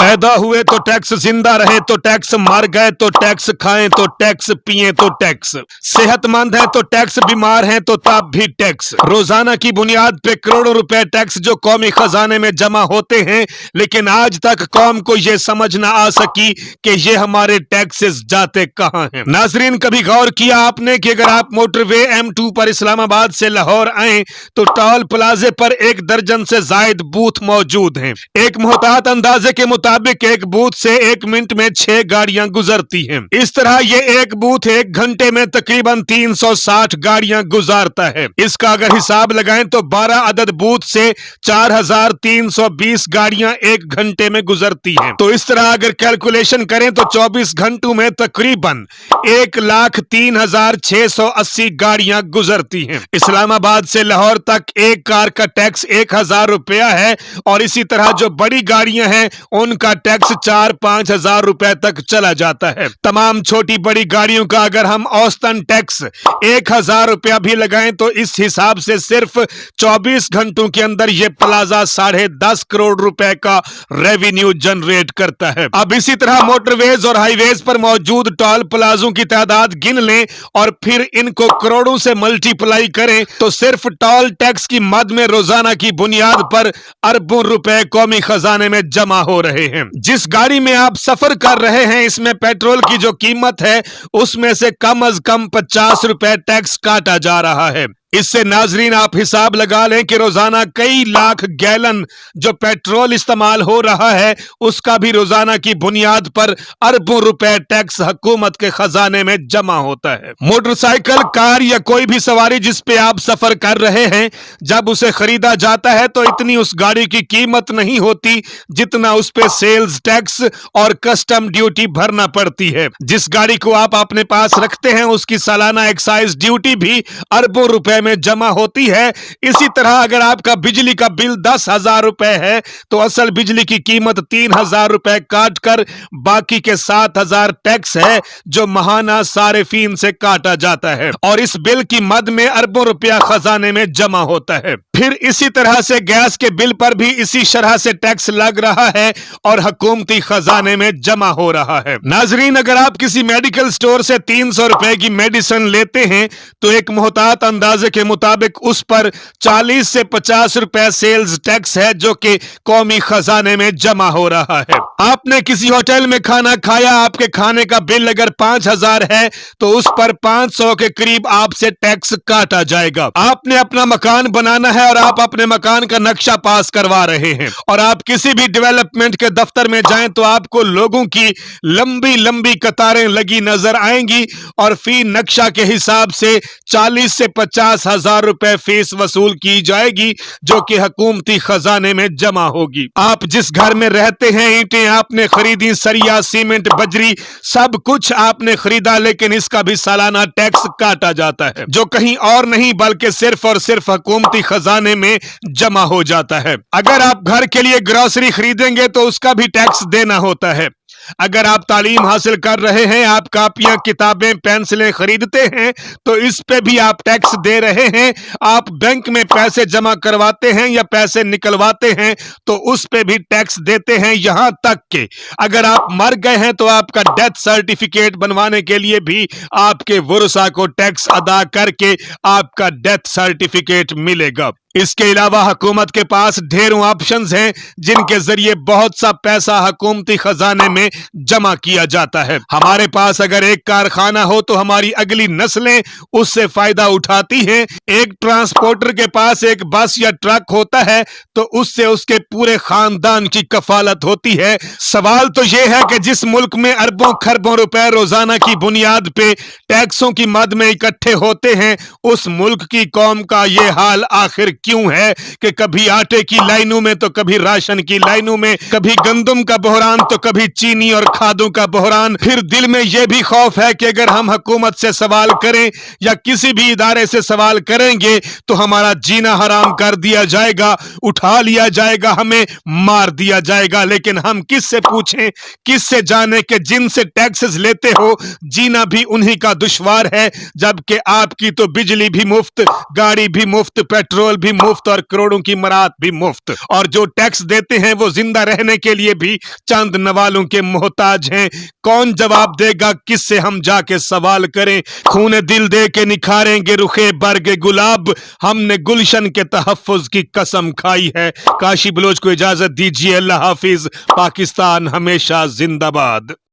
पैदा हुए तो टैक्स, जिंदा रहे तो टैक्स, मर गए तो टैक्स, खाएं तो टैक्स, पिए तो टैक्स, सेहतमंद है तो टैक्स, बीमार है तो तब भी टैक्स। रोजाना की बुनियाद पे करोड़ों रुपए टैक्स जो कौमी खजाने में जमा होते हैं, लेकिन आज तक कौम को ये समझ ना आ सकी कि ये हमारे टैक्सेस जाते कहां हैं। नाजरीन, कभी गौर किया आपने कि अगर आप मोटरवे M2 पर इस्लामाबाद से लाहौर आए तो टोल प्लाजे पर 1 दर्जन से जायद बूथ मौजूद हैं। एक मोहतात अंदाजे के मुताबिक एक बूथ से 1 मिनट में 6 गाड़ियां गुजरती हैं। इस तरह ये एक बूथ 1 घंटे में तकरीबन 360 गाड़ियां गुजारता है। इसका अगर हिसाब लगाएं तो 12 अदद बूथ से 4320 गाड़ियां 1 घंटे में गुजरती हैं। तो इस तरह अगर कैलकुलेशन करें तो 24 घंटों में तकरीबन 1,03,680 गाड़ियां गुजरती हैं। इस्लामाबाद से लाहौर तक एक कार का टैक्स 1000 रुपया है और इसी तरह जो बड़ी गाड़ियां हैं उनका टैक्स 4-5 हजार रुपए तक चला जाता है। तमाम छोटी बड़ी गाड़ियों का अगर हम औसतन टैक्स 1000 रुपया भी लगाएं तो इस हिसाब से सिर्फ 24 घंटों के अंदर यह प्लाजा 10.5 करोड़ रुपए का रेवेन्यू जनरेट करता है। अब इसी तरह मोटरवेज और हाईवेज पर मौजूद टोल प्लाजों की तादाद गिन लें और फिर इनको करोड़ों से मल्टीप्लाई करें तो सिर्फ टोल टैक्स की मद में रोजाना की बुनियाद पर अरबों रुपए कौमी खजाने में जमा हो रहे हैं। जिस गाड़ी में आप सफर कर रहे हैं इसमें पेट्रोल की जो कीमत है उसमें से कम अज कम 50 रुपए टैक्स काटा जा रहा है। इससे नाजरीन आप हिसाब लगा लें कि रोजाना कई लाख गैलन जो पेट्रोल इस्तेमाल हो रहा है उसका भी रोजाना की बुनियाद पर अरबों रुपए टैक्स हुकूमत के खजाने में जमा होता है। मोटरसाइकिल, कार या कोई भी सवारी जिस पे आप सफर कर रहे हैं, जब उसे खरीदा जाता है तो इतनी उस गाड़ी की कीमत नहीं होती जितना उस पे सेल्स टैक्स और कस्टम ड्यूटी भरना पड़ती है। जिस गाड़ी को आप अपने पास रखते हैं उसकी सालाना एक्साइज ड्यूटी भी अरबों रुपए में जमा होती है। इसी तरह अगर आपका बिजली का बिल 10,000 रुपए है तो असल बिजली की कीमत 3,000 रुपए काट कर बाकी के 7,000 टैक्स है जो महाना सारिफीन से काटा जाता है और इस बिल की मद में अरबों रुपया खजाने में जमा होता है। फिर इसी तरह से गैस के बिल पर भी इसी शरह से टैक्स लग रहा है और हुकूमती खजाने में जमा हो रहा है। नाजरीन, अगर आप किसी मेडिकल स्टोर से 300 रुपए की मेडिसिन लेते हैं तो एक मोहतात अंदाजे के मुताबिक उस पर 40 से 50 रुपए सेल्स टैक्स है जो कि कौमी खजाने में जमा हो रहा है। आपने किसी होटल में खाना खाया, आपके खाने का बिल अगर 5,000 है तो उस पर 500 के करीब आपसे टैक्स काटा जाएगा। आपने अपना मकान बनाना है और आप अपने मकान का नक्शा पास करवा रहे हैं और आप किसी भी डेवलपमेंट के दफ्तर में जाएं तो आपको लोगों की लंबी लंबी कतारें लगी नजर आएंगी और फी नक्शा के हिसाब से 40 से 50,000 रुपए फीस वसूल की जाएगी जो कि हुकूमती खजाने में जमा होगी। आप जिस घर में रहते हैं, ईंटें आपने खरीदी, सरिया, सीमेंट, बजरी सब कुछ आपने खरीदा, लेकिन इसका भी सालाना टैक्स काटा जाता है जो कहीं और नहीं बल्कि सिर्फ और सिर्फ हुकूमती खजाने में जमा हो जाता है। अगर आप घर के लिए ग्रोसरी खरीदेंगे तो उसका भी टैक्स देना होता है। अगर आप तालीम हासिल कर रहे हैं, आप कापियां, किताबें, पेंसिलें खरीदते हैं तो इस पे भी आप टैक्स दे रहे हैं। आप बैंक में पैसे जमा करवाते हैं या पैसे निकलवाते हैं तो उस पे भी टैक्स देते हैं। यहां तक कि अगर आप मर गए हैं तो आपका डेथ सर्टिफिकेट बनवाने के लिए भी आपके वुरसा को टैक्स अदा करके आपका डेथ सर्टिफिकेट मिलेगा। इसके अलावा हुकूमत के पास ढेरों ऑप्शंस हैं जिनके जरिए बहुत सा पैसा हुकूमती खजाने में जमा किया जाता है। हमारे पास अगर एक कारखाना हो तो हमारी अगली नस्लें उससे फायदा उठाती हैं। एक ट्रांसपोर्टर के पास एक बस या ट्रक होता है तो उससे उसके पूरे खानदान की कफालत होती है। सवाल तो यह है कि जिस मुल्क में अरबों खरबों रुपए रोजाना की बुनियाद पे टैक्सों की मद में इकट्ठे होते हैं, उस मुल्क की कौम का यह हाल आखिर क्यों है कि कभी आटे की लाइनों में तो कभी राशन की लाइनों में, कभी गंदम का बहरान तो कभी चीनी और खादों का बहरान। फिर दिल में यह भी खौफ है कि अगर हम हुकूमत से सवाल करें या किसी भी इदारे से सवाल करेंगे तो हमारा जीना हराम कर दिया जाएगा, उठा लिया जाएगा, हमें मार दिया जाएगा। लेकिन हम किससे पूछें, किससे जाने कि जिनसे टैक्सेस लेते हो जीना भी उन्हीं का दुश्वार है, जबकि आपकी तो बिजली भी मुफ्त, गाड़ी भी मुफ्त, पेट्रोल भी भी मुफ्त और करोड़ों की मरात भी मुफ्त, और जो टैक्स देते हैं वो जिंदा रहने के लिए भी चंद नवालों के मोहताज हैं। कौन जवाब देगा, किससे हम जाके सवाल करें? खून दिल दे के निखारेंगे रुखे बरगे गुलाब, हमने गुलशन के तहफ्फुज की कसम खाई है। काशी बलोच को इजाजत दीजिए, अल्लाह हाफिज, पाकिस्तान हमेशा जिंदाबाद।